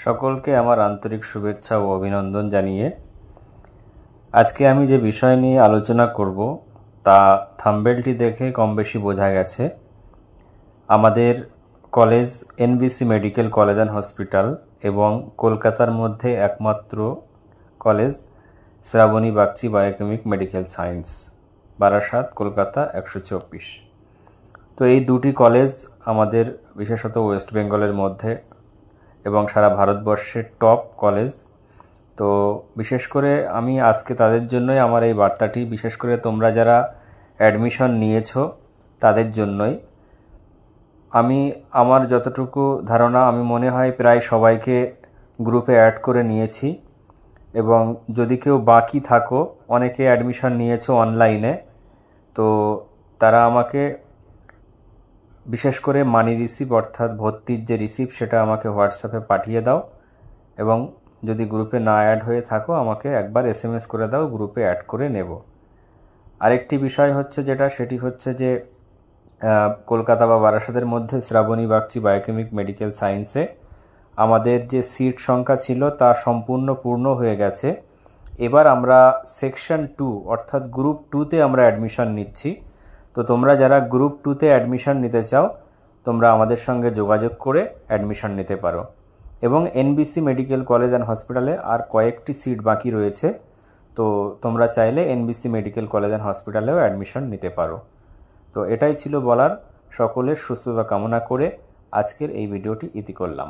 সকলকে আমার আন্তরিক শুভেচ্ছা ও অভিনন্দন জানিয়ে আজকে আমি যে বিষয় নিয়ে আলোচনা করব তা থাম্বনেলটি দেখে কম বেশি বোঝা গেছে। আমাদের college NBC medical college and hospital এবং কলকাতার মধ্যে একমাত্র college Shrabani Bagchi biochemic medical science, Barasat, Kolkata 124। তো এই দুটি কলেজ আমাদের বিশেষত ওয়েস্ট বেঙ্গলের মধ্যে এবং সারা ভারতবর্ষের টপ কলেজ। তো বিশেষ করে আমি আজকে তাদের জন্যই আমার এই বার্তাটি, বিশেষ করে তোমরা যারা অ্যাডমিশন নিয়েছো তাদের জন্যই। আমি আমার যতটুকু ধারণা, আমি মনে হয় প্রায় সবাইকে গ্রুপে অ্যাড করে নিয়েছি, এবং যদি কেউ বাকি থাকো, অনেকে অ্যাডমিশন নিয়েছো অনলাইনে, তো তারা আমাকে বিশেষ করে মানি রিসিপ্ট অর্থাৎ ভর্তির যে রিসিপ্ট সেটা আমাকে হোয়াটসঅ্যাপে পাঠিয়ে দাও, এবং যদি গ্রুপে না অ্যাড হয়ে থাকো আমাকে একবার SMS করে দাও, গ্রুপে অ্যাড করে নেব। আরেকটি বিষয় হচ্ছে সেটি হচ্ছে যে কলকাতা বা বারাসাতের মধ্যে শ্রাবণী বাগচি বায়োকেমিক মেডিকেল সায়েন্সে আমাদের যে সিট সংখ্যা ছিল তা সম্পূর্ণ পূর্ণ হয়ে গেছে। এবার আমরা সেকশন 2 অর্থাৎ গ্রুপ 2তে আমরা অ্যাডমিশন নিচ্ছি। তো তোমরা যারা গ্রুপ 2তে অ্যাডমিশন নিতে চাও তোমরা আমাদের সঙ্গে যোগাযোগ করে অ্যাডমিশন নিতে পারো। এবং এনবিসি মেডিকেল কলেজ অ্যান্ড হসপিটালে আর কয়েকটি সিট বাকি রয়েছে, তো তোমরা চাইলে এনবিসি মেডিকেল কলেজ অ্যান্ড হসপিটালেও অ্যাডমিশন নিতে পারো। তো এটাই ছিল বলার। সকলের সুস্থতা কামনা করে আজকের এই ভিডিওটি ইতি করলাম।